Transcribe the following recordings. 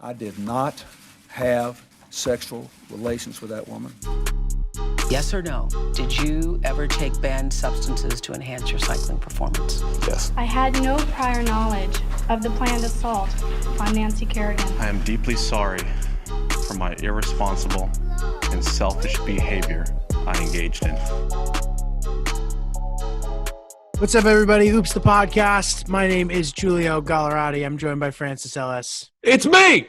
I did not have sexual relations with that woman. Yes or no? Did you ever take banned substances to enhance your cycling performance? Yes. I had no prior knowledge of the planned assault on Nancy Kerrigan. I am deeply sorry for my irresponsible and selfish behavior I engaged in. What's up, everybody? Oops, the podcast. My name is Giulio Gallerati. I'm joined by Francis Ellis. It's me!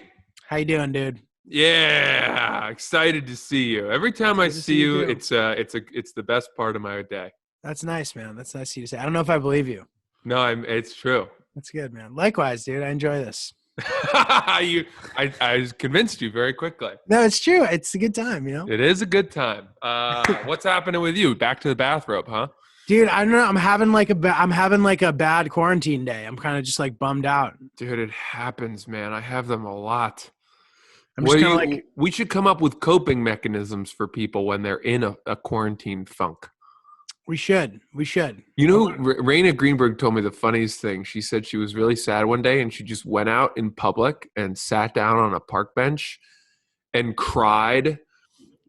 How you doing, dude? Yeah, excited to see you. Every time I see you, it's the best part of my day. That's nice, man. That's nice of you to say. I don't know if I believe you. No, it's true. That's good, man. Likewise, dude. I enjoy this. I convinced you very quickly. No, it's true. It's a good time, you know? It is a good time. What's happening with you? Back to the bathrobe, huh? Dude, I don't know. I'm having like a bad quarantine day. I'm kind of just like bummed out. Dude, it happens, man. I have them a lot. I'm just kind of like, we should come up with coping mechanisms for people when they're in a quarantine funk. we should. You know, Raina Greenberg told me the funniest thing. She said she was really sad one day and she just went out in public and sat down on a park bench and cried,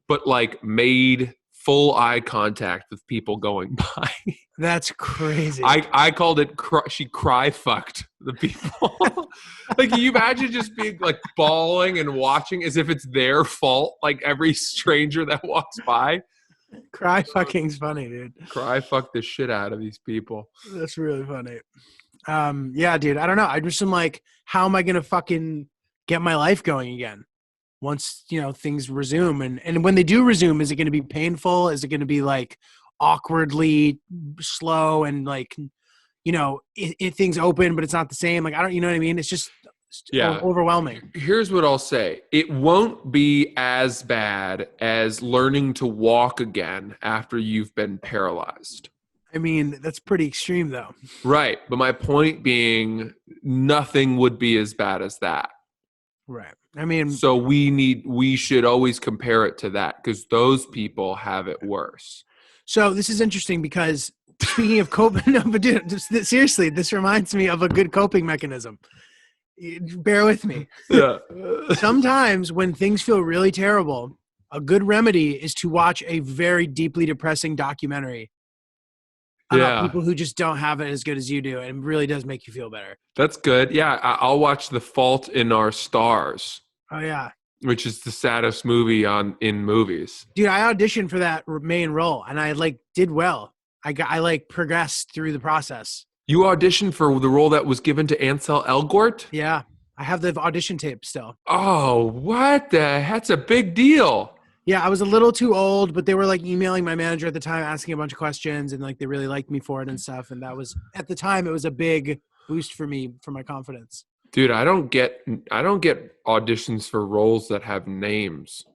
but like made full eye contact with people going by. That's crazy. I called it, she cry fucked the people. Like, can you imagine just being like bawling and watching as if it's their fault, like every stranger that walks by? Cry fucking's funny, dude. Cry fuck the shit out of these people. That's really funny. Yeah, dude. I don't know. I just am like, how am I gonna fucking get my life going again once, you know, things resume? And when they do resume, is it gonna be painful? Is it gonna be like awkwardly slow and like, you know, things open but it's not the same? Like, I don't, you know what I mean? It's just overwhelming. Here's what I'll say. It won't be as bad as learning to walk again after you've been paralyzed. I mean, that's pretty extreme though. Right. But my point being, nothing would be as bad as that. Right. I mean, so we should always compare it to that because those people have it worse. So this is interesting because speaking of coping, no, but dude, seriously, this reminds me of a good coping mechanism. Bear with me. Yeah. Sometimes when things feel really terrible, a good remedy is to watch a very deeply depressing documentary about people who just don't have it as good as you do, and it really does make you feel better. That's good. Yeah, I'll watch The Fault in Our Stars. Oh yeah, which is the saddest movie in movies. Dude, I auditioned for that main role, and I like did well. I progressed through the process. You auditioned for the role that was given to Ansel Elgort? Yeah. I have the audition tape still. Oh, what the? That's a big deal. Yeah, I was a little too old, but they were like emailing my manager at the time, asking a bunch of questions, and like they really liked me for it and stuff. And that was, at the time, it was a big boost for me, for my confidence. Dude, I don't get auditions for roles that have names.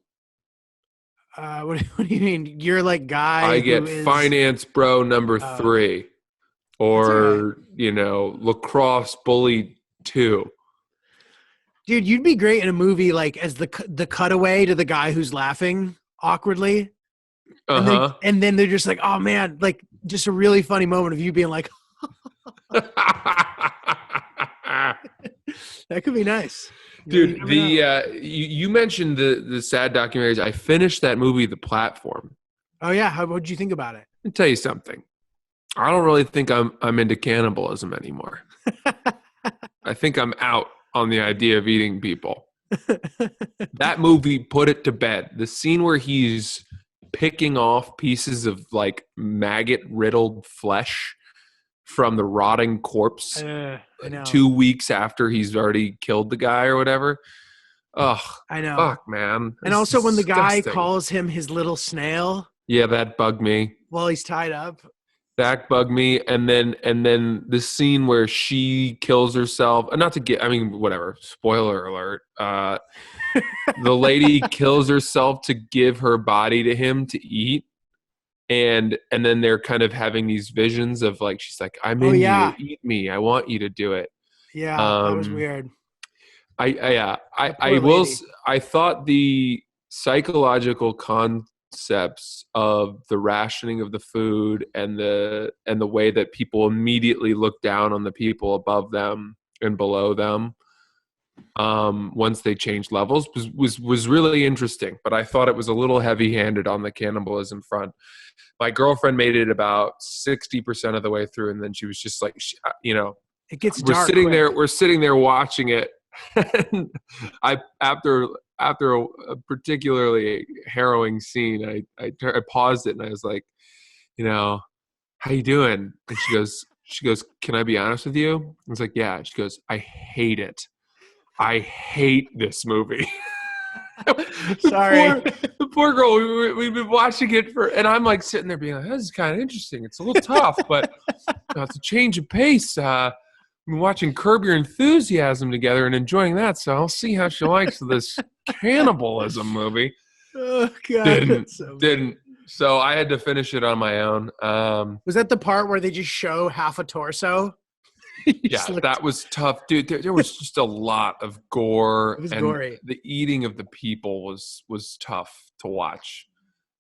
What do you mean? You're like guy. I get finance bro number 3. Or, you know, lacrosse bully 2. Dude, you'd be great in a movie like as the cutaway to the guy who's laughing awkwardly. Uh-huh. And then they're just like, oh, man, like just a really funny moment of you being like, that could be nice. Dude, you mentioned the sad documentaries. I finished that movie, The Platform. Oh, yeah. What'd you think about it? Let me tell you something. I don't really think I'm into cannibalism anymore. I think I'm out on the idea of eating people. That movie put it to bed. The scene where he's picking off pieces of like maggot-riddled flesh from the rotting corpse 2 weeks after he's already killed the guy or whatever. Ugh, I know. Fuck, man. And also when the guy calls him his little snail. Yeah, that bugged me. While he's tied up. That bugged me. And then the scene where she kills herself. Not to get, I mean, whatever. Spoiler alert. The lady kills herself to give her body to him to eat. And then they're kind of having these visions of like, she's like, I'm in you, eat me. I want you to do it. Yeah, that was weird. I thought the psychological concepts of the rationing of the food and the way that people immediately look down on the people above them and below them once they changed levels was really interesting. But I thought it was a little heavy-handed on the cannibalism front. My girlfriend made it about 60% of the way through, and then she was just like, It gets we're dark sitting quick. there. We're sitting there watching it. And after a particularly harrowing scene, I paused it and I was like, how you doing? And she goes, can I be honest with you? I was like, yeah. She goes, I hate it. I hate this movie. Sorry. The poor girl, we've been watching it and I'm like sitting there being like, this is kind of interesting. It's a little tough, but it's a change of pace. We've been watching Curb Your Enthusiasm together and enjoying that, so I'll see how she likes this cannibalism movie. Oh, God. Didn't. So I had to finish it on my own. Was that the part where they just show half a torso? Yeah, that was tough, dude. There was just a lot of gore. It was and gory. The eating of the people was tough to watch.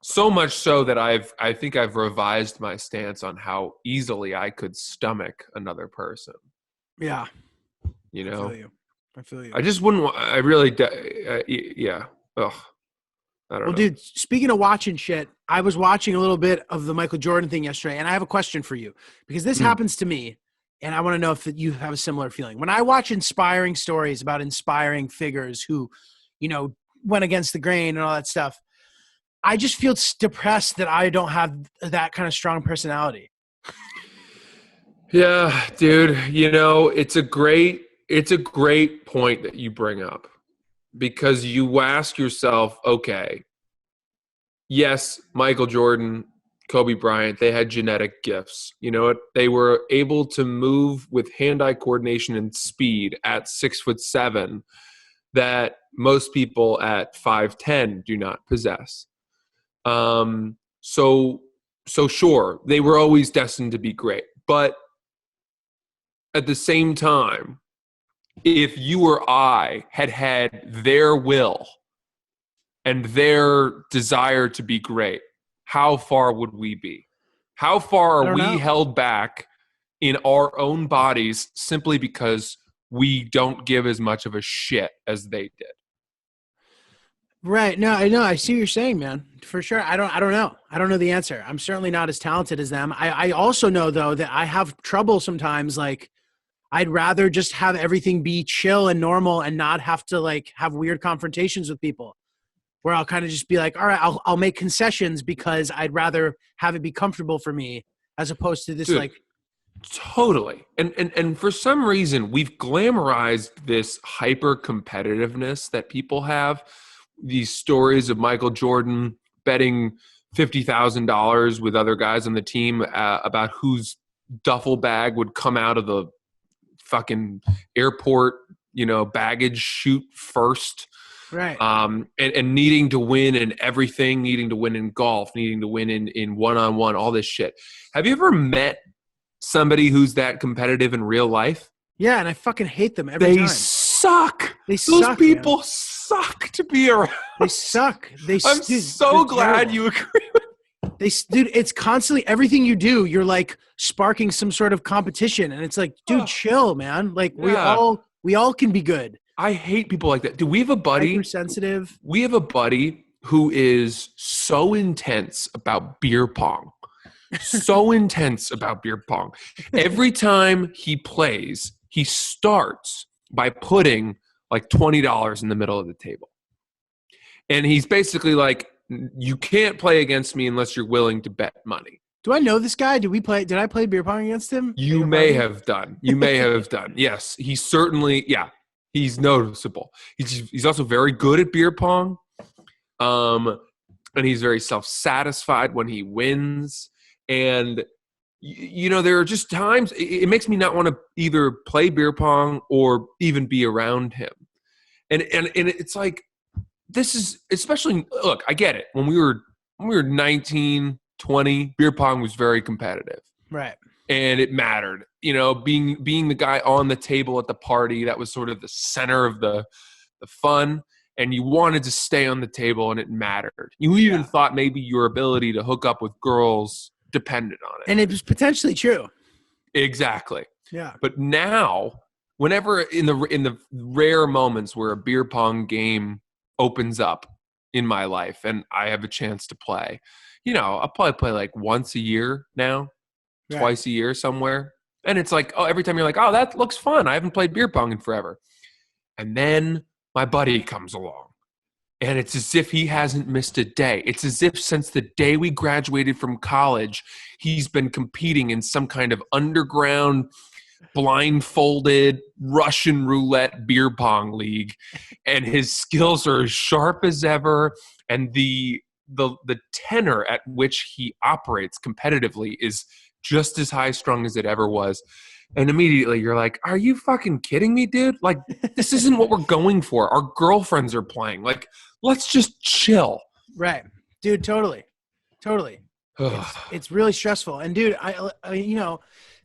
So much so that I think I've revised my stance on how easily I could stomach another person. Yeah. I feel you. I just wouldn't. I really. Yeah. Ugh. I don't know. Dude, speaking of watching shit, I was watching a little bit of the Michael Jordan thing yesterday, and I have a question for you because this happens to me, and I want to know if you have a similar feeling. When I watch inspiring stories about inspiring figures who, went against the grain and all that stuff, I just feel depressed that I don't have that kind of strong personality. Yeah, dude. It's a great point that you bring up, because you ask yourself, okay, yes, Michael Jordan, Kobe Bryant, they had genetic gifts. You know what? They were able to move with hand-eye coordination and speed at 6'7" that most people at 5'10" do not possess. So sure, they were always destined to be great. But at the same time, if you or I had their will and their desire to be great, how far would we be? How far are we held back in our own bodies simply because we don't give as much of a shit as they did? Right. No, I know. I see what you're saying, man. For sure. I don't know. I don't know the answer. I'm certainly not as talented as them. I also know, though, that I have trouble sometimes. Like, I'd rather just have everything be chill and normal and not have to have weird confrontations with people, where I'll kind of just be like, all right, I'll make concessions because I'd rather have it be comfortable for me as opposed to this. Dude, totally. And for some reason we've glamorized this hyper competitiveness that people have. These stories of Michael Jordan betting $50,000 with other guys on the team about whose duffel bag would come out of the fucking airport, baggage chute first. Right. And needing to win in everything, needing to win in golf, needing to win in one-on-one, all this shit. Have you ever met somebody who's that competitive in real life? Yeah, and I fucking hate them every time. They suck. Those people suck to be around. They suck. I'm so glad terrible. you agree with me. Dude, it's constantly everything you do, you're like sparking some sort of competition, and it's like, dude, chill, man. Like we all can be good. I hate people like that. Do we have a buddy? Hypersensitive. We have a buddy who is so intense about beer pong. So intense about beer pong. Every time he plays, he starts by putting like $20 in the middle of the table. And he's basically like, you can't play against me unless you're willing to bet money. Do I know this guy? Did I play beer pong against him? You may have done. Yes, he certainly, he's noticeable. He's also very good at beer pong. And he's very self-satisfied when he wins. And, there are just times it makes me not want to either play beer pong or even be around him. And it's like, this is especially, look, I get it. When we were 19, 20, beer pong was very competitive. Right. And it mattered, being the guy on the table at the party, that was sort of the center of the fun. And you wanted to stay on the table and it mattered. You even thought maybe your ability to hook up with girls depended on it. And it was potentially true. Exactly. Yeah. But now whenever in the rare moments where a beer pong game opens up in my life and I have a chance to play, I'll probably play like once a year now, Right. twice a year somewhere. And it's like, oh, every time you're like, oh, that looks fun. I haven't played beer pong in forever. And then my buddy comes along. And it's as if he hasn't missed a day. It's as if since the day we graduated from college, he's been competing in some kind of underground, blindfolded Russian roulette beer pong league. And his skills are as sharp as ever. And the tenor at which he operates competitively is just as high strung as it ever was. And immediately you're like, are you fucking kidding me, dude? Like, this isn't what we're going for. Our girlfriends are playing. Like, let's just chill. Right. Dude, totally. It's really stressful. And dude, I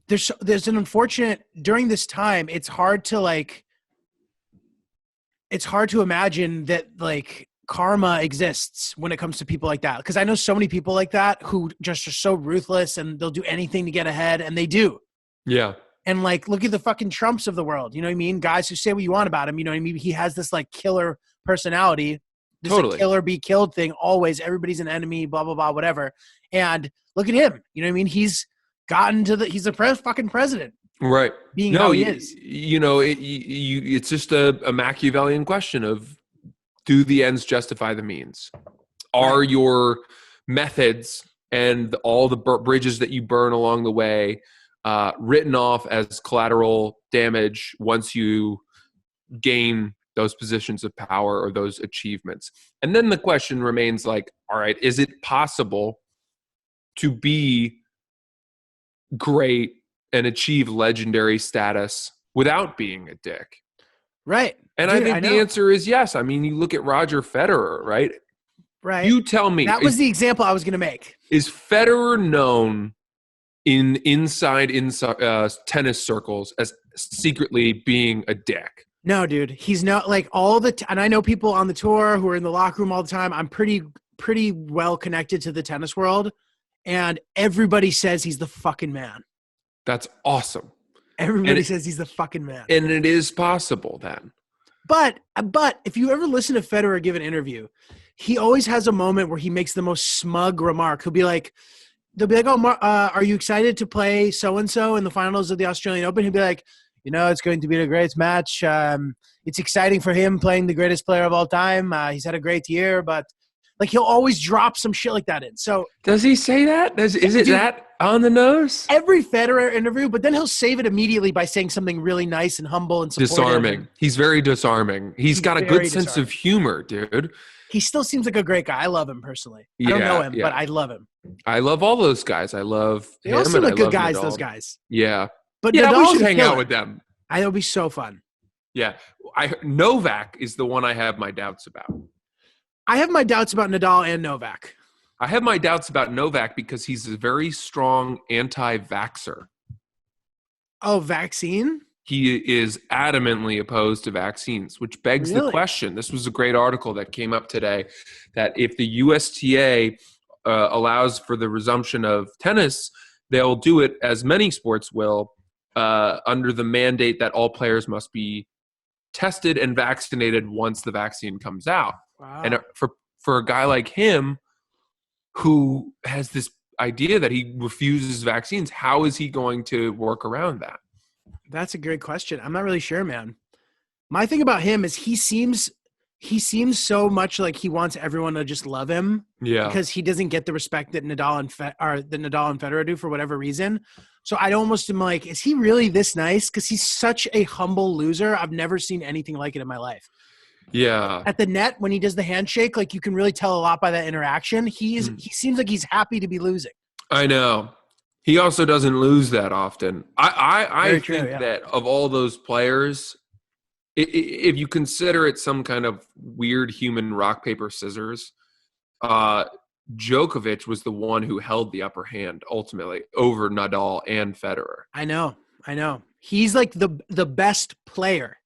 there's an unfortunate, during this time, it's hard to imagine that like karma exists when it comes to people like that. Cause I know so many people like that who just are so ruthless and they'll do anything to get ahead, and they do. Yeah. And like, look at the fucking Trumps of the world. You know what I mean? Guys who say what you want about him. You know what I mean? He has this like killer personality. This Totally. kill or be killed thing. Always, everybody's an enemy, blah, blah, blah, whatever. And look at him. You know what I mean? He's gotten to he's a fucking president. Right. Being how he is. It's just a Machiavellian question of, do the ends justify the means? Are your methods and all the bridges that you burn along the way written off as collateral damage once you gain those positions of power or those achievements? And then the question remains like, all right, is it possible to be great and achieve legendary status without being a dick? Right. And Dude, I think the answer is yes. I mean, you look at Roger Federer, right? Right. You tell me. That was the example I was going to make. Is Federer known inside tennis circles as secretly being a dick? No, dude. He's not like and I know people on the tour who are in the locker room all the time. I'm pretty well connected to the tennis world, and everybody says he's the fucking man. That's awesome. Everybody says he's the fucking man. And it is possible then. But if you ever listen to Federer give an interview, he always has a moment where he makes the most smug remark. They'll be like, oh, are you excited to play so-and-so in the finals of the Australian Open? He'll be like, it's going to be a great match. It's exciting for him playing the greatest player of all time. He's had a great year, but like he'll always drop some shit like that in. So does he say that? Is it that on the nose? Every Federer interview, but then he'll save it immediately by saying something really nice and humble and supportive. Disarming. He's very disarming. He's got a good sense of humor, dude. He still seems like a great guy. I love him personally. I don't know him, but I love him. I love all those guys. I love they him. They all seem like good guys, Nadal. those guys. Yeah. But we Nadal's should hang out with them. That would be so fun. Yeah. Novak is the one I have my doubts about. I have my doubts about Nadal and Novak. I have my doubts about Novak because he's a very strong anti-vaxxer. Oh, vaccine? He is adamantly opposed to vaccines, which begs the question. This was a great article that came up today, that if the USTA allows for the resumption of tennis, they'll do it, as many sports will, under the mandate that all players must be tested and vaccinated once the vaccine comes out. Wow. And for a guy like him, who has this idea that he refuses vaccines, how is he going to work around that? That's a great question. I'm not really sure, man. My thing about him is he seems so much like he wants everyone to just love him. Yeah. Because he doesn't get the respect that Nadal and Federer do for whatever reason. So I almost am like, is he really this nice? Because he's such a humble loser. I've never seen anything like it in my life. Yeah. At the net, when he does the handshake, like you can really tell a lot by that interaction. He seems like he's happy to be losing. I know. He also doesn't lose that often. I think that of all those players, if you consider it some kind of weird human rock, paper, scissors, Djokovic was the one who held the upper hand ultimately over Nadal and Federer. I know. He's like the best player.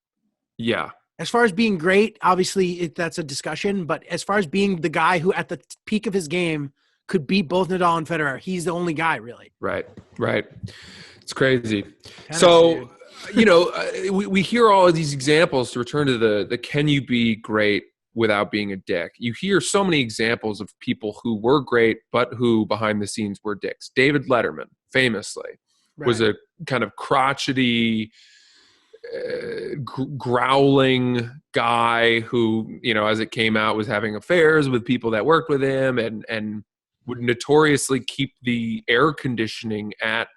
Yeah. As far as being great, obviously that's a discussion, but as far as being the guy who at the peak of his game could beat both Nadal and Federer, he's the only guy really. Right. It's crazy. Tennis, so dude. We hear all of these examples to return to the can you be great without being a dick? You hear so many examples of people who were great, but who behind the scenes were dicks. David Letterman, famously, was a kind of crotchety, growling guy who, as it came out, was having affairs with people that worked with him and would notoriously keep the air conditioning at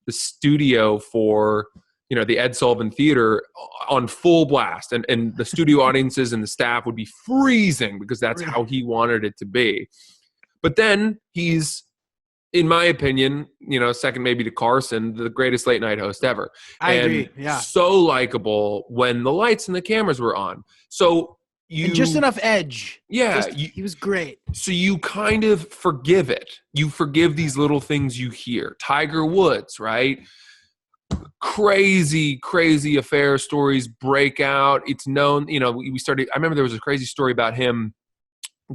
the studio for the Ed Sullivan Theater on full blast, and the studio audiences and the staff would be freezing because that's how he wanted it to be. But then he's, in my opinion, second maybe to Carson, the greatest late night host ever. I agree. Yeah. So likable when the lights and the cameras were on. So and just enough edge. Yeah. He was great. So you kind of forgive it. You forgive these little things you hear. Tiger Woods, right? Crazy affair stories break out. It's known, I remember there was a crazy story about him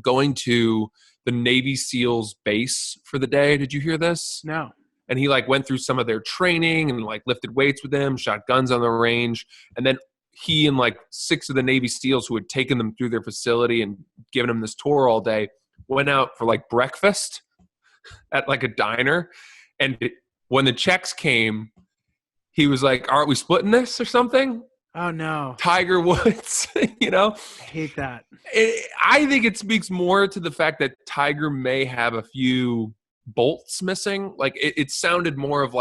going to the Navy SEALs base for the day. Did you hear this? No. And he went through some of their training and lifted weights with them, shot guns on the range. And then he and 6 of the Navy SEALs who had taken them through their facility and given them this tour all day went out for breakfast at a diner. And when the checks came, he was like, aren't we splitting this or something? Oh, no. Tiger Woods, I hate that. I think it speaks more to the fact that Tiger may have a few bolts missing. It sounded more of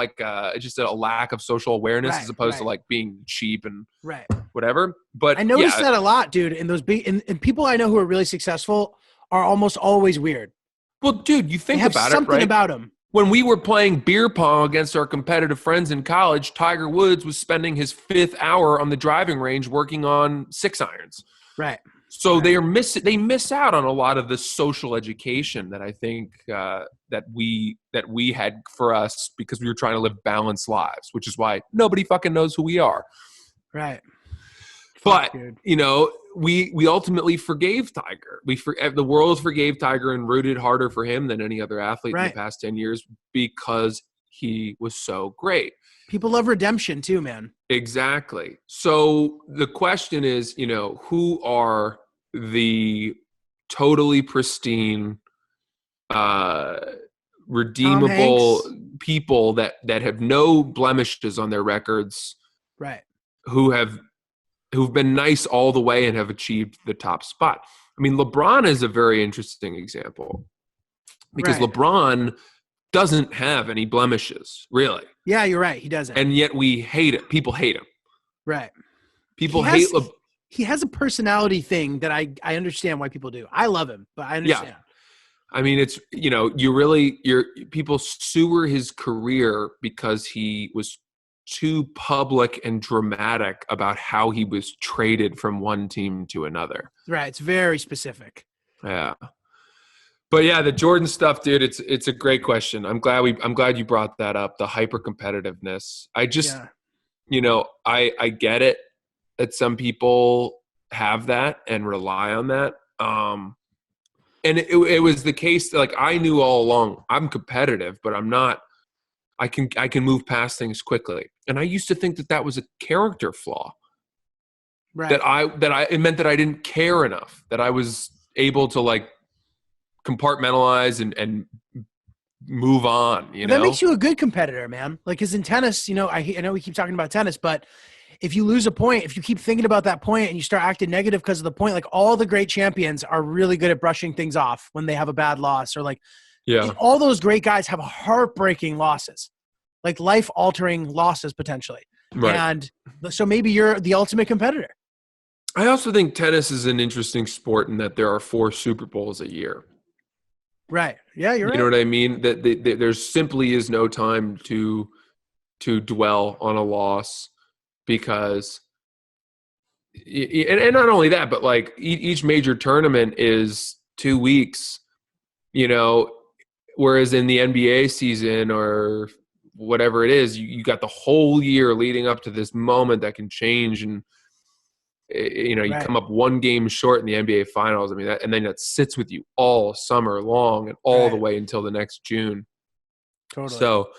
just a lack of social awareness as opposed to being cheap and whatever. But I noticed that a lot, dude. In those big and people I know who are really successful are almost always weird. Well, dude, you think about it, right? Something about them. When we were playing beer pong against our competitive friends in college, Tiger Woods was spending his 5th hour on the driving range working on 6 irons. Right. So they miss out on a lot of the social education that I think that we had for us because we were trying to live balanced lives, which is why nobody fucking knows who we are. Right. But we ultimately forgave Tiger. The world forgave Tiger and rooted harder for him than any other athlete in the past 10 years because he was so great. People love redemption too, man. Exactly. So the question is, who are the totally pristine, redeemable people that have no blemishes on their records, right? Who've been nice all the way and have achieved the top spot. I mean, LeBron is a very interesting example because LeBron doesn't have any blemishes, really. Yeah, you're right. He doesn't. And yet we hate it. People hate him. Right. People hate LeBron. He has a personality thing that I understand why people do. I love him, but I understand. Yeah. I mean, it's, people sewer his career because he was too public and dramatic about how he was traded from one team to another. Right. It's very specific. Yeah. But yeah, the Jordan stuff, dude, it's a great question. I'm glad you brought that up. The hyper-competitiveness. I just, I get it that some people have that and rely on that. And it was the case that I knew all along I'm competitive, but I'm not. I can move past things quickly. And I used to think that was a character flaw. Right. It meant that I didn't care enough, that I was able to compartmentalize and move on, That makes you a good competitor, man. Cause in tennis, I know we keep talking about tennis, but if you lose a point, if you keep thinking about that point and you start acting negative because of the point, all the great champions are really good at brushing things off when they have a bad loss or all those great guys have heartbreaking losses, life-altering losses potentially. Right. And so maybe you're the ultimate competitor. I also think tennis is an interesting sport in that there are 4 Super Bowls a year. Right. Yeah, you're right. You know what I mean? That there simply is no time to dwell on a loss because and not only that, but each major tournament is 2 weeks, whereas in the NBA season or whatever it is, you got the whole year leading up to this moment that can change. And, you come up 1 game short in the NBA finals. I mean, and then that sits with you all summer long and all the way until the next June. Totally. So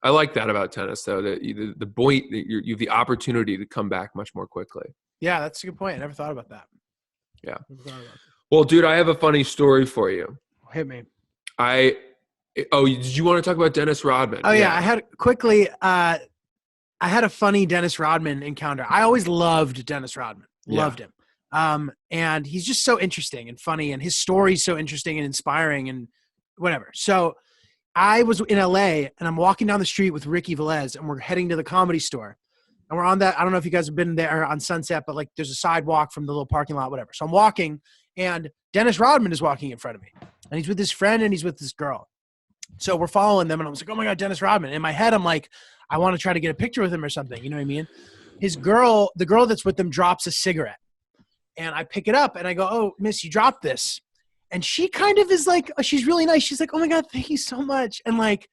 I like that about tennis, though. That the point that you have the opportunity to come back much more quickly. Yeah, that's a good point. I never thought about that. Yeah. Never thought about that. Well, dude, I have a funny story for you. Hit me. Did you want to talk about Dennis Rodman? Oh yeah, I had a funny Dennis Rodman encounter. I always loved Dennis Rodman. Loved him. And he's just so interesting and funny, and his story's so interesting and inspiring and whatever. So I was in LA and I'm walking down the street with Ricky Velez and we're heading to the Comedy Store. And we're on that, I don't know if you guys have been there on Sunset, but like there's a sidewalk from the little parking lot, whatever. So I'm walking and Dennis Rodman is walking in front of me and he's with his friend and he's with this girl. So we're following them and I was like, oh my God, Dennis Rodman. In my head, I'm like, I want to try to get a picture with him or something. You know what I mean? The girl that's with them drops a cigarette and I pick it up and I go, oh, miss, you dropped this. And she kind of is like, she's really nice. She's like, oh my God, thank you so much. And like,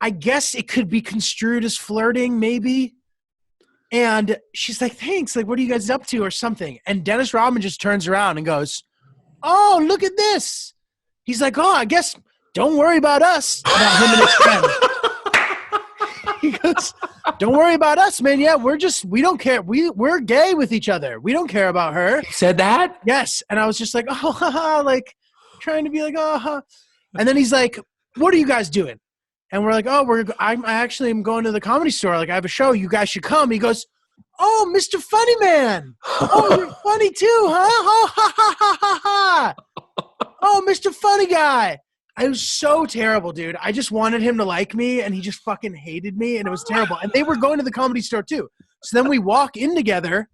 I guess it could be construed as flirting maybe. And she's like, thanks. Like, what are you guys up to or something? And Dennis Rodman just turns around and goes, oh, look at this. He's like, oh, I guess don't worry about us. About him and his friend. He goes, don't worry about us, man. Yeah, we don't care. We're gay with each other. We don't care about her. He said that? Yes. And I was just like, oh, haha, like trying to be like, oh, huh. And then he's like, what are you guys doing? And we're like, oh, I actually am going to the Comedy Store. Like I have a show. You guys should come. He goes, oh, Mr. Funny Man. Oh, you're funny too, huh? Oh, ha, ha, ha, ha, ha. Oh, Mr. Funny Guy. I was so terrible, dude. I just wanted him to like me, and he just fucking hated me, and it was terrible. And they were going to the Comedy Store, too. So then we walk in together,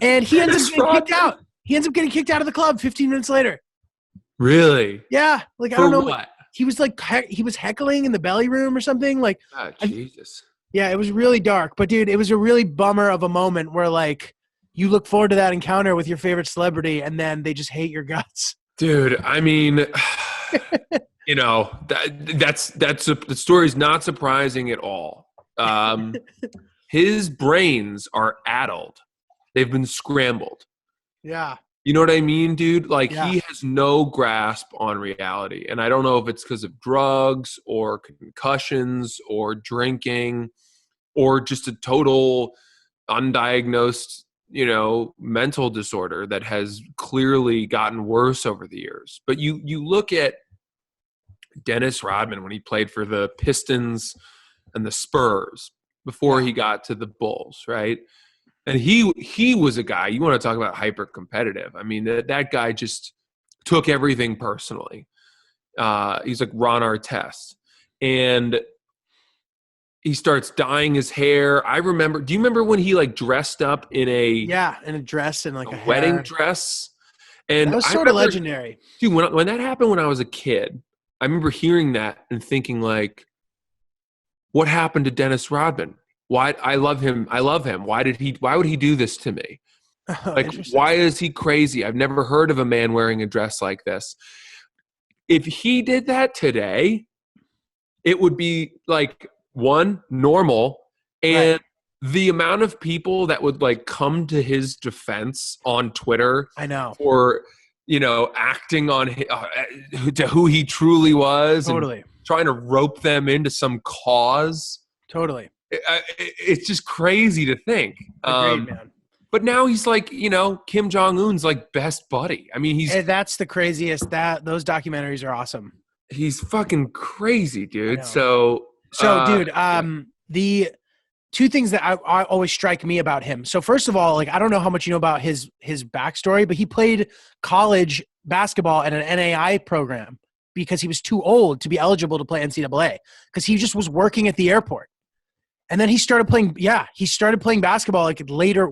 and he ends up getting kicked out. He ends up getting kicked out of the club 15 minutes later. Really? Yeah. Like, I For don't know. what? He was like, he was heckling in the belly room or something. Like, Oh, Jesus. yeah, it was really dark. But, dude, it was a really bummer of a moment where, like, you look forward to that encounter with your favorite celebrity, and then they just hate your guts. Dude, I mean, you know, the story's not surprising at all. His brains are addled. They've been scrambled. Yeah. You know what I mean, dude? Like Yeah. he has no grasp on reality. And I don't know if it's because of drugs or concussions or drinking or just a total undiagnosed, you know, mental disorder that has clearly gotten worse over the years. But you look at Dennis Rodman when he played for the Pistons and the Spurs before he got to the Bulls, right? And he was a guy, you want to talk about hyper-competitive. I mean, that guy just took everything personally. He's like Ron Artest. And he starts dyeing his hair. I remember, do you remember when he like dressed up in in a dress and like a wedding hair. dress? And That was sort of legendary. Dude, when that happened when I was a kid, I remember hearing that and thinking like, what happened to Dennis Rodman? Why? I love him. Why would he do this to me? Like, why is he crazy? I've never heard of a man wearing a dress like this. If he did that today, it would be like, one, normal, and the amount of people that would like come to his defense on Twitter, I know, or you know, acting on to who he truly was, totally, and trying to rope them into some cause. Totally, it's just crazy to think. Agreed, man. But now he's like, you know, Kim Jong-un's like best buddy. I mean, that's the craziest. Those documentaries are awesome. He's fucking crazy, dude. So, dude, the two things that I always strike me about him. So first of all, like, I don't know how much you know about his backstory, but he played college basketball at an NAI program because he was too old to be eligible to play NCAA because he just was working at the airport. And then he started playing basketball like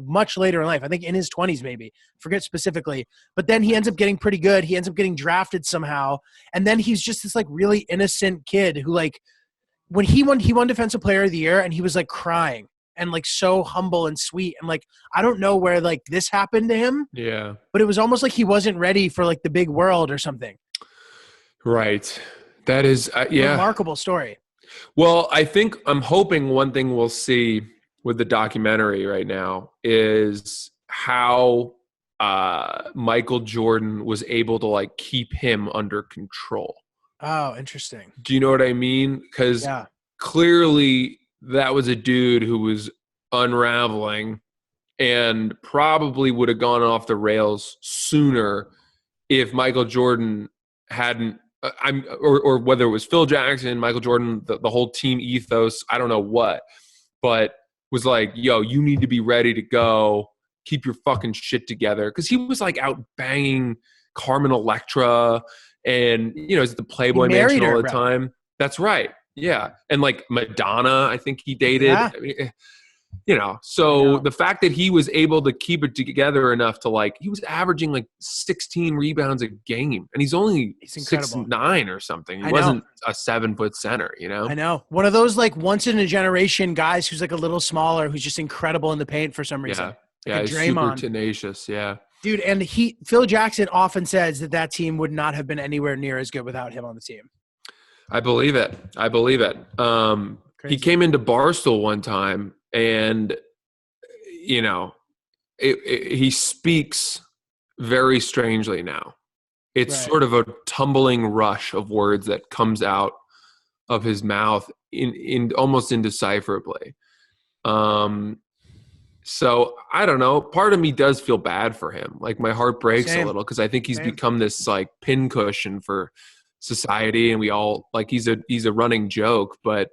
much later in life. I think in his 20s maybe. Forget specifically. But then he ends up getting pretty good. He ends up getting drafted somehow. And then he's just this like really innocent kid who like, when he won Defensive Player of the Year and he was like crying and like so humble and sweet. And like, I don't know where like this happened to him. Yeah. But it was almost like he wasn't ready for like the big world or something. Right. That is, remarkable story. Well, I'm hoping one thing we'll see with the documentary right now is how Michael Jordan was able to like keep him under control. Oh, interesting. Do you know what I mean? Because clearly that was a dude who was unraveling and probably would have gone off the rails sooner if Michael Jordan hadn't, or whether it was Phil Jackson, Michael Jordan, the whole team ethos, I don't know what, but was like, yo, you need to be ready to go. Keep your fucking shit together. Because he was like out banging Carmen Electra and, you know, he's at the Playboy Mansion all the time. That's right. Yeah. And like Madonna, I think he dated. Yeah. I mean, you know, so the fact that he was able to keep it together enough to like, he was averaging like 16 rebounds a game, and he's only 6'9" or something. He wasn't a 7-foot center, you know? I know. One of those like once in a generation guys who's like a little smaller, who's just incredible in the paint for some reason. Yeah. Like He's super tenacious. Yeah. Dude, and Phil Jackson often says that team would not have been anywhere near as good without him on the team. I believe it. He came into Barstool one time, and, you know, he speaks very strangely now. It's sort of a tumbling rush of words that comes out of his mouth in almost indecipherably. So I don't know. Part of me does feel bad for him. Like my heart breaks a little because I think he's become this like pincushion for society, and we all like he's a running joke, but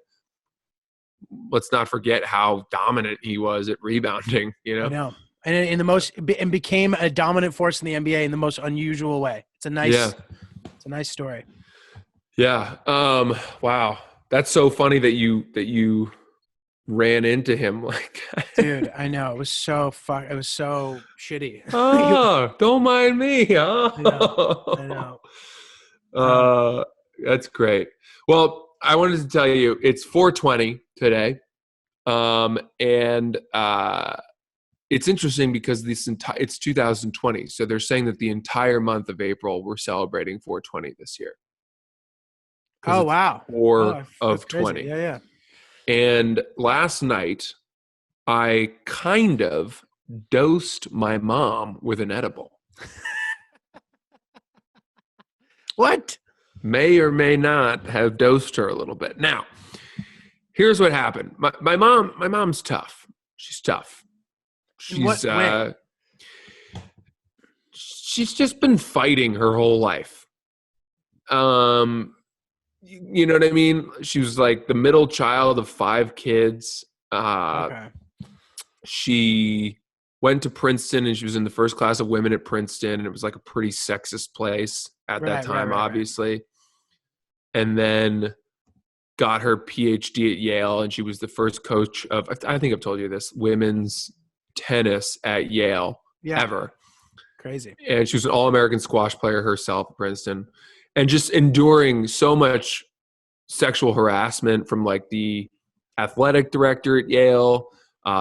let's not forget how dominant he was at rebounding, you know? I know. And became a dominant force in the NBA in the most unusual way. It's a nice story. Yeah. Wow. That's so funny that you ran into him like that. Dude, I know. It was so shitty. Oh, don't mind me. Oh. I know. That's great. Well, I wanted to tell you it's 420 today. And it's interesting because it's 2020. So they're saying that the entire month of April, we're celebrating 420 this year. Oh, wow. 4 of 20. Yeah. And last night, I kind of dosed my mom with an edible. What? May or may not have dosed her a little bit. Now, here's what happened. My mom's tough. She's tough. She's just been fighting her whole life. You know what I mean? She was like the middle child of 5 kids. Okay. She went to Princeton, and she was in the first class of women at Princeton, and it was like a pretty sexist place at that time, obviously. And then got her PhD at Yale, and she was the first coach of, I think I've told you this, women's tennis at Yale ever. Crazy. And she was an all-American squash player herself at Princeton, and just enduring so much sexual harassment from like the athletic director at Yale.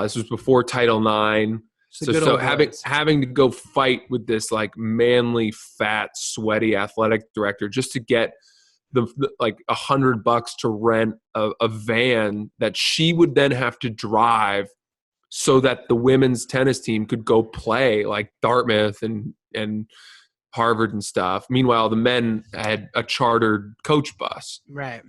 This was before Title IX. So having to go fight with this like manly, fat, sweaty athletic director just to get the like $100 to rent a van that she would then have to drive so that the women's tennis team could go play like Dartmouth and Harvard and stuff. Meanwhile, the men had a chartered coach bus. Right.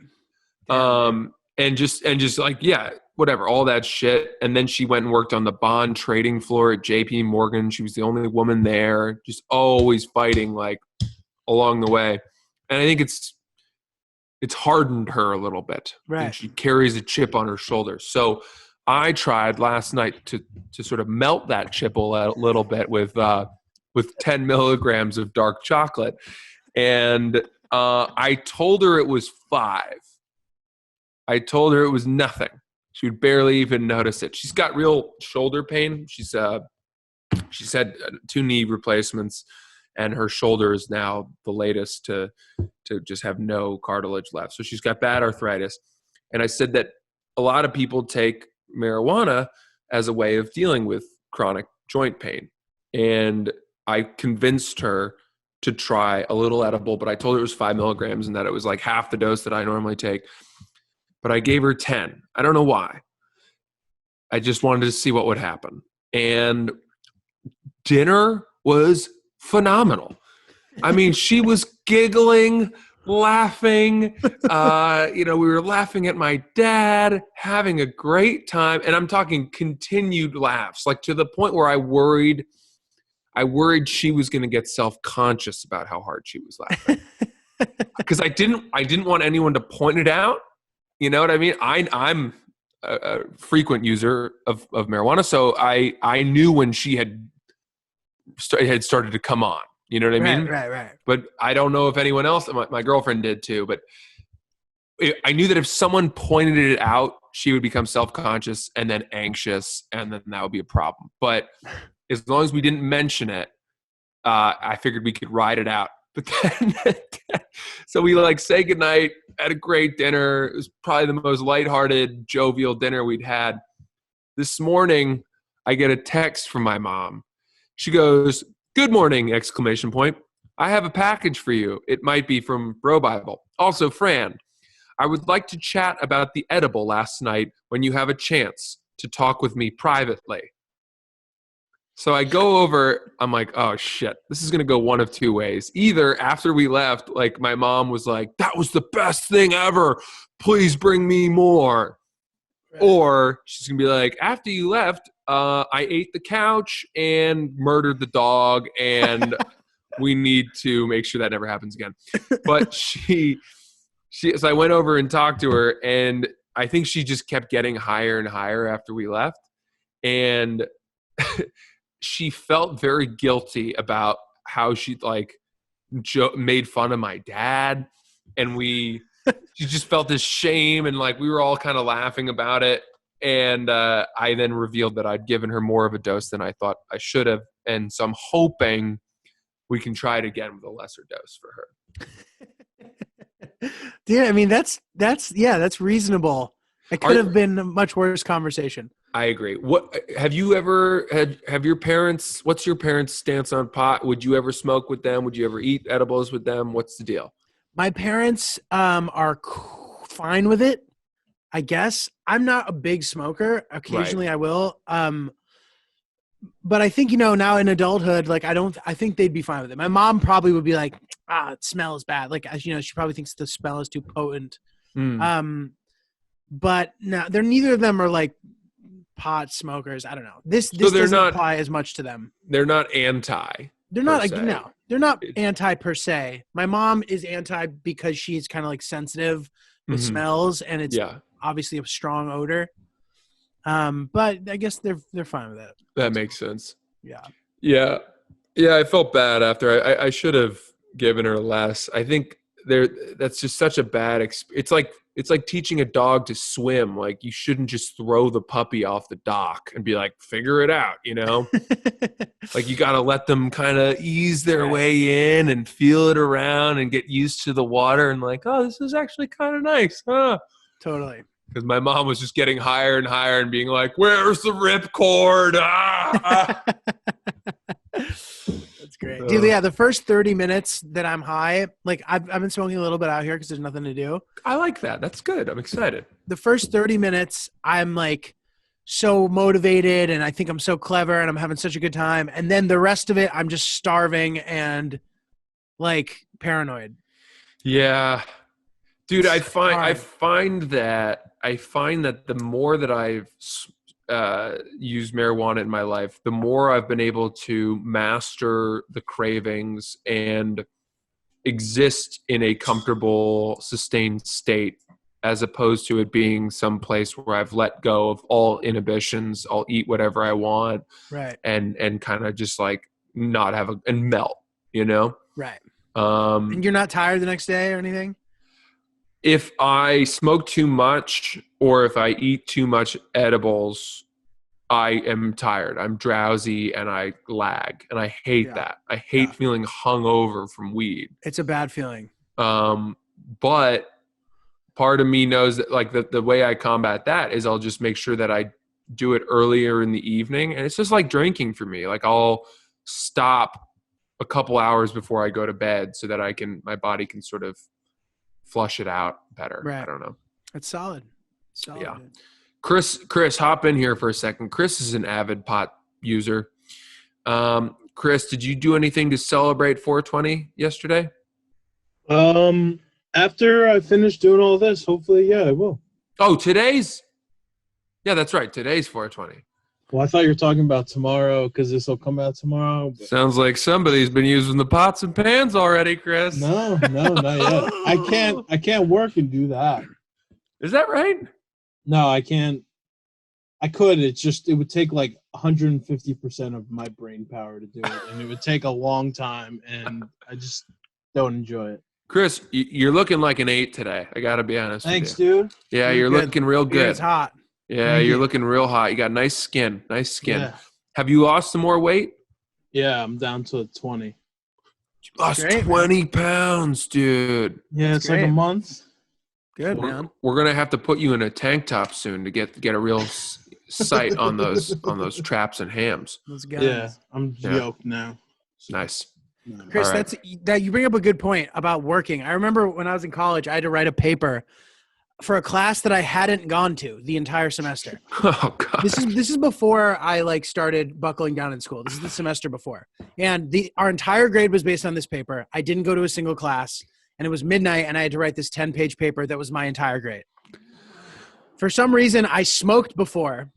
And just like, yeah, whatever, all that shit. And then she went and worked on the bond trading floor at JP Morgan. She was the only woman there, just always fighting like along the way. And I think it's hardened her a little bit. Right. And she carries a chip on her shoulder. So I tried last night to sort of melt that chip a little bit with 10 milligrams of dark chocolate. And I told her it was 5. I told her it was nothing. She would barely even notice it. She's got real shoulder pain. She's had 2 knee replacements, and her shoulder is now the latest to just have no cartilage left. So she's got bad arthritis. And I said that a lot of people take marijuana as a way of dealing with chronic joint pain. And I convinced her to try a little edible, but I told her it was 5 milligrams and that it was like half the dose that I normally take. But I gave her 10. I don't know why. I just wanted to see what would happen. And dinner was phenomenal. I mean, she was giggling laughing. We were laughing at my dad, having a great time. And I'm talking continued laughs, like to the point where I worried she was going to get self-conscious about how hard she was laughing. Because I didn't want anyone to point it out. You know what I mean? I'm a frequent user of marijuana, so I knew when she had started to come on. You know what I mean? Right. But I don't know if anyone else, my girlfriend did too, but I knew that if someone pointed it out, she would become self-conscious and then anxious, and then that would be a problem. But as long as we didn't mention it, I figured we could ride it out. But then, so we say goodnight, had a great dinner. It was probably the most lighthearted, jovial dinner we'd had. This morning, I get a text from my mom. She goes, "Good morning!" ! I have a package for you. It might be from Bro Bible. Also, Fran, I would like to chat about the edible last night when you have a chance to talk with me privately. So I go over, I'm like, oh shit, this is going to go one of two ways. Either after we left, my mom was like, that was the best thing ever. Please bring me more. Right. Or she's going to be like, after you left, I ate the couch and murdered the dog, and we need to make sure that never happens again. But so I went over and talked to her, and I think she just kept getting higher and higher after we left. And she felt very guilty about how she made fun of my dad, and she just felt this shame, and we were all kind of laughing about it. And I then revealed that I'd given her more of a dose than I thought I should have, and so I'm hoping we can try it again with a lesser dose for her. Yeah, I mean that's reasonable. It could have been a much worse conversation. I agree. What have you ever have your parents? What's your parents' stance on pot? Would you ever smoke with them? Would you ever eat edibles with them? What's the deal? My parents are fine with it, I guess. I'm not a big smoker. Occasionally I will. But I think, now in adulthood, I think they'd be fine with it. My mom probably would be like, it smells bad. She probably thinks the smell is too potent. But no, neither of them are pot smokers. I don't know. This doesn't apply as much to them. They're not anti. They're not no. They're not anti per se. My mom is anti because she's kind of sensitive with smells, and it's obviously a strong odor. But I guess they're fine with that. That makes sense. Yeah. I felt bad after. I should have given her less. I think that's just such a bad experience. It's like teaching a dog to swim. You shouldn't just throw the puppy off the dock and be like, figure it out, you got to let them kind of ease their way in and feel it around and get used to the water and oh, this is actually kind of nice, huh? Totally. Because my mom was just getting higher and higher and being like, where's the ripcord? That's great. Dude, the first 30 minutes that I'm high, I've been smoking a little bit out here because there's nothing to do. I like that. That's good. I'm excited. The first 30 minutes, I'm so motivated and I think I'm so clever and I'm having such a good time. And then the rest of it, I'm just starving and paranoid. Yeah. Dude, I find that the more that I've used marijuana in my life, the more I've been able to master the cravings and exist in a comfortable, sustained state, as opposed to it being some place where I've let go of all inhibitions. I'll eat whatever I want, right? And kind of just not have and melt, right? And you're not tired the next day or anything? If I smoke too much or if I eat too much edibles, I am tired. I'm drowsy and I lag, and I hate that. I hate feeling hungover from weed. It's a bad feeling. But part of me knows that the way I combat that is I'll just make sure that I do it earlier in the evening, and it's just like drinking for me. I'll stop a couple hours before I go to bed so that my body can sort of flush it out better. Right. I don't know. It's solid. Yeah. Chris, hop in here for a second. Chris is an avid pot user. Chris, did you do anything to celebrate 420 yesterday? After I finish doing all this, hopefully, yeah, I will. Oh, yeah, that's right. Today's 420. Well, I thought you were talking about tomorrow because this will come out tomorrow. But Sounds like somebody's been using the pots and pans already, Chris. no, not yet. I can't work and do that. Is that right? No, I can't. I could. It would take like 150% of my brain power to do it, and it would take a long time, and I just don't enjoy it. Chris, you're looking like an 8 today. I got to be honest Thanks, with you. dude. Yeah, you're looking real Beer good. is hot. Yeah, Thank you're you. looking real hot. You got nice skin. Nice skin. Yeah. Have you lost some more weight? Yeah, I'm down to 20. Lost great, 20 pounds, dude. Yeah, That's it's like a great. month. Good, man. We're gonna have to put you in a tank top soon to get a real sight on those traps and hams. Those guys. Yeah, I'm Yeah. yoked now. Nice. Chris, All right. that you bring up a good point about working. I remember when I was in college, I had to write a paper for a class that I hadn't gone to the entire semester. Oh god. This is before I like started buckling down in school. This is the semester before. And our entire grade was based on this paper. I didn't go to a single class, and it was midnight, and I had to write this 10-page paper that was my entire grade. For some reason, I smoked before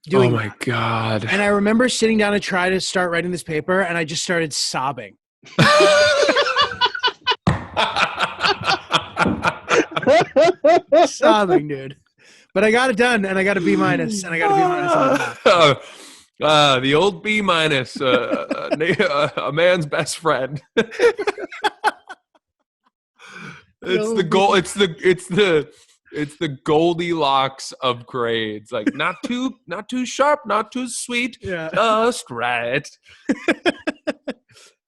doing Oh my god. and I remember sitting down to try to start writing this paper, and I just started sobbing. Sobbing, dude. But I got it done, and I got a B minus, and I got a B minus on that. The old B minus, a man's best friend. It's the goal. It's the Goldilocks of grades. Like not too sharp, not too sweet, Yeah. just right.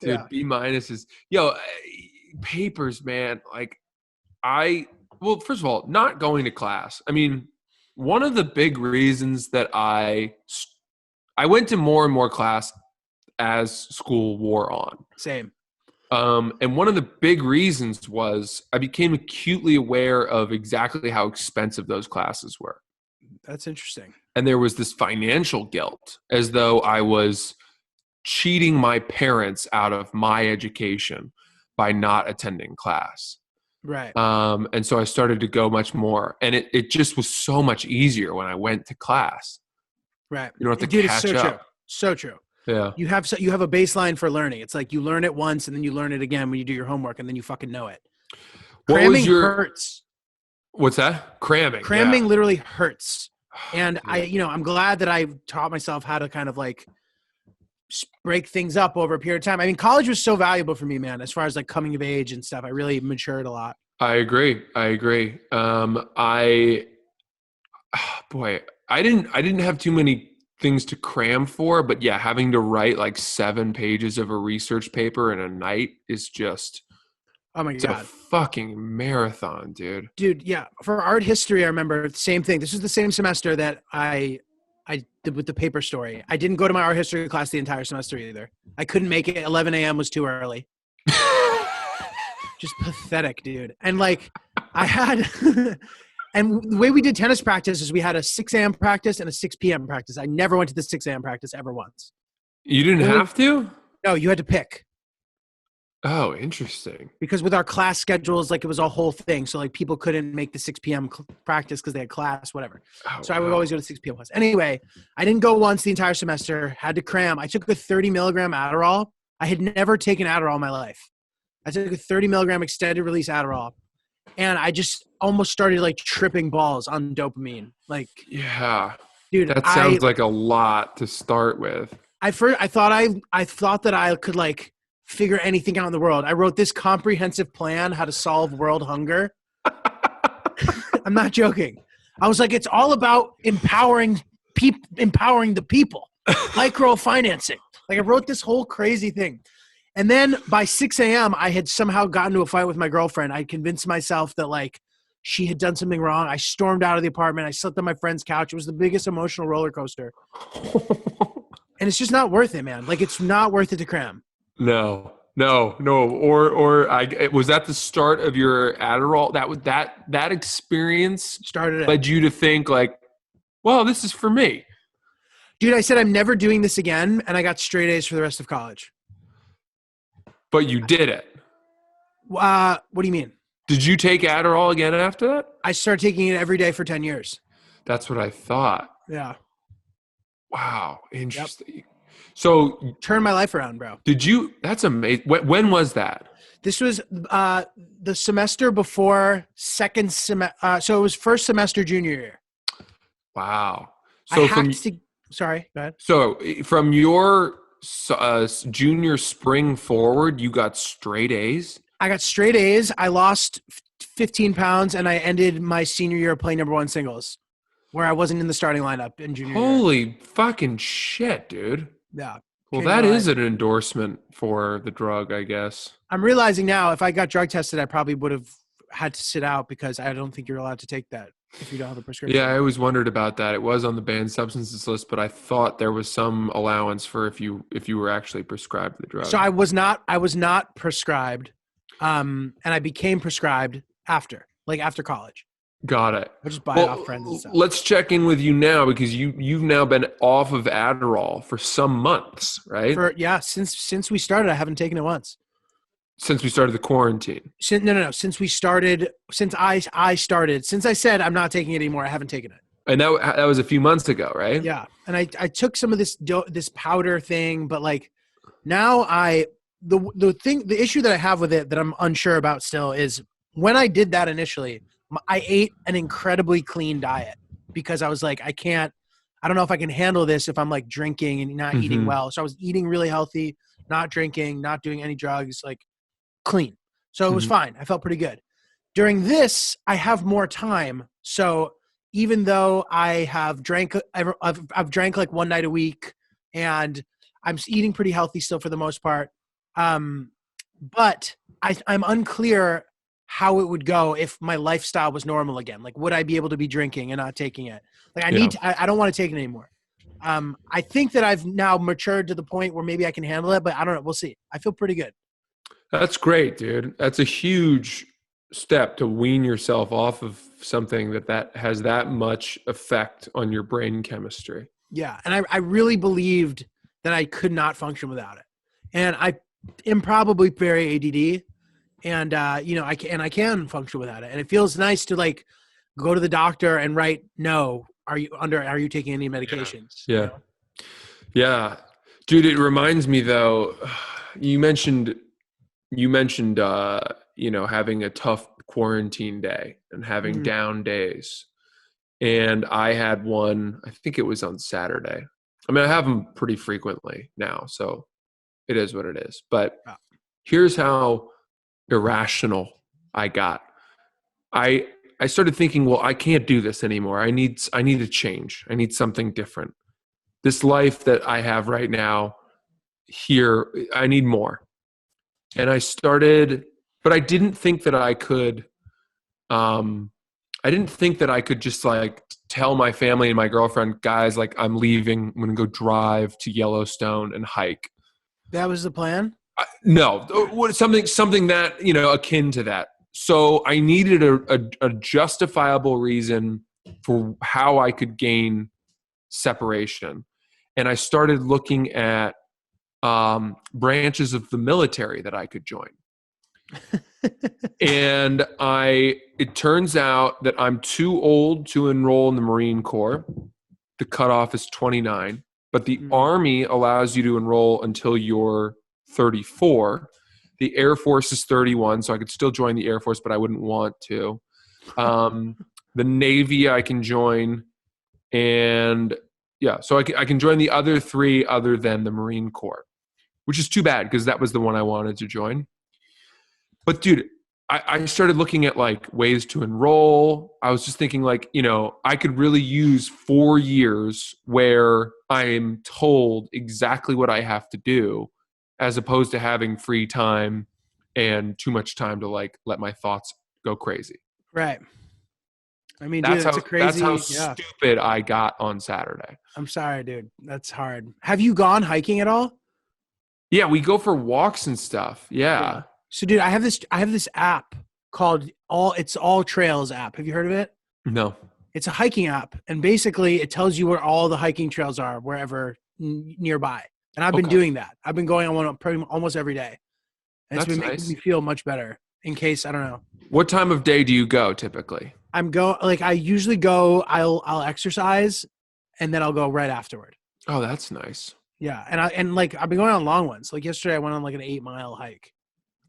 Dude, Yeah. B minus is papers, man. Like first of all, not going to class. I mean, one of the big reasons that I went to more and more class as school wore on. Same. And one of the big reasons was I became acutely aware of exactly how expensive those classes were. That's interesting. And there was this financial guilt, as though I was cheating my parents out of my education by not attending class. Right. And so I started to go much more. And it just was so much easier when I went to class. Right. You don't have to Dude, catch it's so up. true. So true. Yeah. You have a baseline for learning. It's like you learn it once, and then you learn it again when you do your homework, and then you fucking know it. What was Cramming your- hurts. What's that? Cramming. Cramming Yeah. literally hurts. And Yeah. I'm glad that I taught myself how to kind of like break things up over a period of time. I mean, college was so valuable for me, man, as far as like coming of age and stuff. I really matured a lot. I agree. I didn't have too many things to cram for, but yeah, having to write like 7 pages of a research paper in a night is just, Oh my it's a God. fucking marathon, dude. Dude, yeah. For art history, I remember the same thing. This was the same semester that I did with the paper story. I didn't go to my art history class the entire semester either. I couldn't make it. 11 a.m. was too early. Just pathetic, dude. And like I had and the way we did tennis practice is we had a 6 a.m. practice and a 6 p.m. practice. I never went to the 6 a.m. practice ever once. You didn't have to? No, you had to pick. Oh, interesting. Because with our class schedules, like it was a whole thing. So like people couldn't make the 6 p.m. practice because they had class, whatever. Oh, So I would wow. always go to 6 p.m. class. Anyway, I didn't go once the entire semester, had to cram. I took a 30 milligram Adderall. I had never taken Adderall in my life. I took a 30 milligram extended release Adderall. And I just almost started like tripping balls on dopamine. Like, Yeah. dude, That sounds like a lot to start with. I thought that I could like figure anything out in the world. I wrote this comprehensive plan how to solve world hunger. I'm not joking. I was like, it's all about empowering the people, microfinancing. Like I wrote this whole crazy thing. And then by 6 a.m., I had somehow gotten into a fight with my girlfriend. I convinced myself that like she had done something wrong. I stormed out of the apartment. I slept on my friend's couch. It was the biggest emotional roller coaster. And it's just not worth it, man. Like it's not worth it to cram. No. Or was that the start of your Adderall? That experience Started it. led you to think like, well, this is for me. Dude, I said I'm never doing this again, and I got straight A's for the rest of college. But you did it. What do you mean? Did you take Adderall again after that? I started taking it every day for 10 years. That's what I thought. Yeah. Wow. Interesting. So Turned my life around, bro. that's amazing. When was that? This was the semester before second semester. So it was first semester junior year. Wow. I So hacked sorry, go ahead. So from your junior spring forward, you got straight A's? I got straight A's. I lost 15 pounds, and I ended my senior year playing number one singles, where I wasn't in the starting lineup in junior year. Holy fucking shit, dude. Yeah. Well, that is an endorsement for the drug, I guess. I'm realizing now, if I got drug tested, I probably would have had to sit out because I don't think you're allowed to take that if you don't have a prescription. Yeah, I always wondered about that. It was on the banned substances list, but I thought there was some allowance for if you were actually prescribed the drug. So I was not prescribed, and I became prescribed after college. Got it. I just buy it off friends and stuff. Let's check in with you now because you've now been off of Adderall for some months, right? Since we started, I haven't taken it once. Since we started the quarantine. Since I started, since I said I'm not taking it anymore, I haven't taken it. And that was a few months ago, right? Yeah, and I took some of this powder thing, but like now the issue that I have with it that I'm unsure about still is when I did that initially, I ate an incredibly clean diet because I was like, I don't know if I can handle this if I'm like drinking and not eating well. So I was eating really healthy, not drinking, not doing any drugs, like clean. So it was fine. I felt pretty good. During this, I have more time. So even though I have I've drank like one night a week and I'm eating pretty healthy still for the most part. But I'm unclear how it would go if my lifestyle was normal again. Like, would I be able to be drinking and not taking it? Like I don't want to take it anymore. I think that I've now matured to the point where maybe I can handle it, but I don't know. We'll see. I feel pretty good. That's great, dude. That's a huge step to wean yourself off of something that has that much effect on your brain chemistry. Yeah. And I really believed that I could not function without it. And I am probably very ADD. And, I can function without it. And it feels nice to like go to the doctor and write, no, are you taking any medications? Yeah. You know? Yeah. Dude, it reminds me though, you mentioned, having a tough quarantine day and having down days. And I had one, I think it was on Saturday. I mean, I have them pretty frequently now, so it is what it is. But here's how irrational I got. I started thinking, well, I can't do this anymore. I need a change. I need something different. This life that I have right now here, I need more. And I started, but I didn't think that I could just like tell my family and my girlfriend, guys, like I'm leaving, I'm going to go drive to Yellowstone and hike. That was the plan? No, something that, akin to that. So I needed a justifiable reason for how I could gain separation. And I started looking at branches of the military that I could join. And it turns out that I'm too old to enroll in the Marine Corps. The cutoff is 29, but the Army allows you to enroll until you're 34. The Air Force is 31, so I could still join the Air Force, but I wouldn't want to. The Navy I can join, and yeah, so I can join the other three other than the Marine Corps, which is too bad because that was the one I wanted to join. But dude, I started looking at like ways to enroll. I was just thinking like, I could really use 4 years where I'm told exactly what I have to do as opposed to having free time and too much time to like let my thoughts go crazy. Right. I mean, dude, that's how stupid I got on Saturday. I'm sorry, dude. That's hard. Have you gone hiking at all? Yeah, we go for walks and stuff. Yeah. So, dude, I have this app called All Trails app. Have you heard of it? No. It's a hiking app, and basically it tells you where all the hiking trails are, wherever nearby. And I've been doing that. I've been going on one pretty almost every day. And it's been making me feel much better. in case, I don't know. What time of day do you go typically? I usually go, I'll exercise and then I'll go right afterward. Oh, that's nice. Yeah. And like, I've been going on long ones. Like yesterday I went on like an 8-mile hike.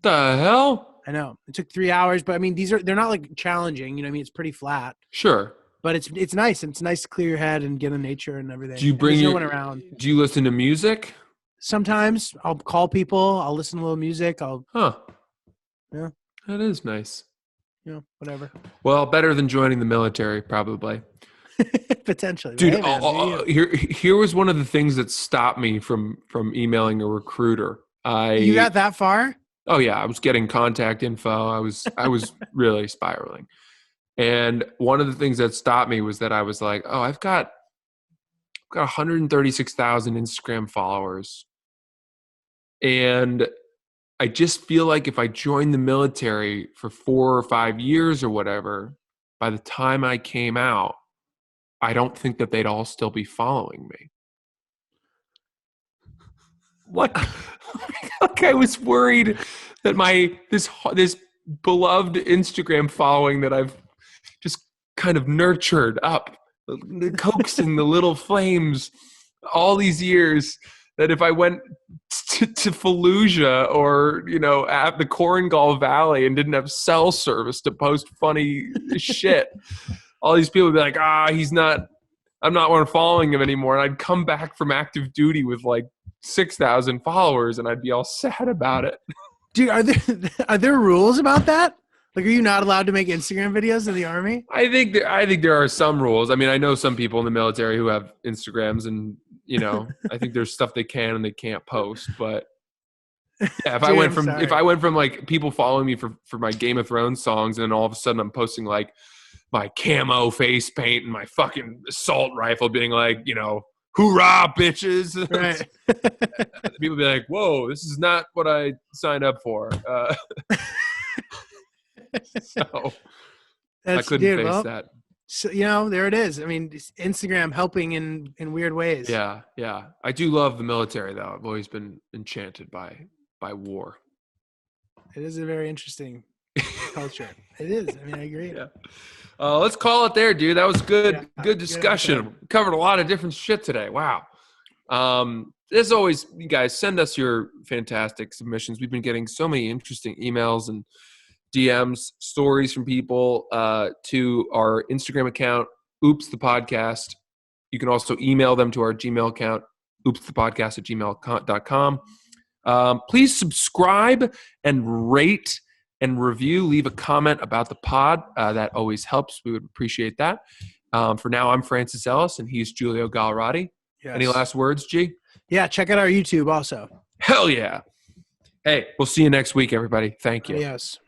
The hell? I know it took 3 hours, but I mean, they're not like challenging, you know what I mean? It's pretty flat, Sure. but it's nice. It's nice to clear your head and get in nature and everything. Do you And bring there's your, no one around? do you listen to music? Sometimes I'll call people. I'll listen to a little music. Huh. Yeah. That is nice. Whatever. Well, better than joining the military, probably. Potentially. Dude, Hey, man, here was one of the things that stopped me from emailing a recruiter. you got that far? Oh yeah, I was getting contact info. I was really spiraling. And one of the things that stopped me was that I was like, oh, I've got 136,000 Instagram followers. And I just feel like if I joined the military for 4 or 5 years or whatever, by the time I came out, I don't think that they'd all still be following me. What? Like I was worried that this beloved Instagram following that I've just kind of nurtured up, coaxing the little flames all these years, that if I went to Fallujah or, at the Korengal Valley and didn't have cell service to post funny shit, all these people would be like, I'm not one following him anymore. And I'd come back from active duty with like 6,000 followers and I'd be all sad about it. Dude, are there rules about that? Like, are you not allowed to make Instagram videos in the Army? I think there are some rules. I mean, I know some people in the military who have Instagrams and, I think there's stuff they can and they can't post, but yeah, if I went from like people following me for my Game of Thrones songs and then all of a sudden I'm posting like my camo face paint and my fucking assault rifle being like, hoorah, bitches. Right. People be like, whoa, this is not what I signed up for. So I couldn't face that. So, there it is. I mean, Instagram helping in weird ways. Yeah. I do love the military, though. I've always been enchanted by war. It is a very interesting culture. It is. I mean, I agree. Yeah. Let's call it there, dude. That was good. Yeah, Good discussion. Covered a lot of different shit today. Wow. As always, you guys send us your fantastic submissions. We've been getting so many interesting emails and DMs, stories from people to our Instagram account, Oops the Podcast. You can also email them to our Gmail account, oopsthepodcast@gmail.com. Please subscribe and rate and review. Leave a comment about the pod. That always helps. We would appreciate that. For now, I'm Francis Ellis, and he's Giulio Gallerati. Yes. Any last words, G? Yeah, check out our YouTube also. Hell yeah. Hey, we'll see you next week, everybody. Thank you. Yes.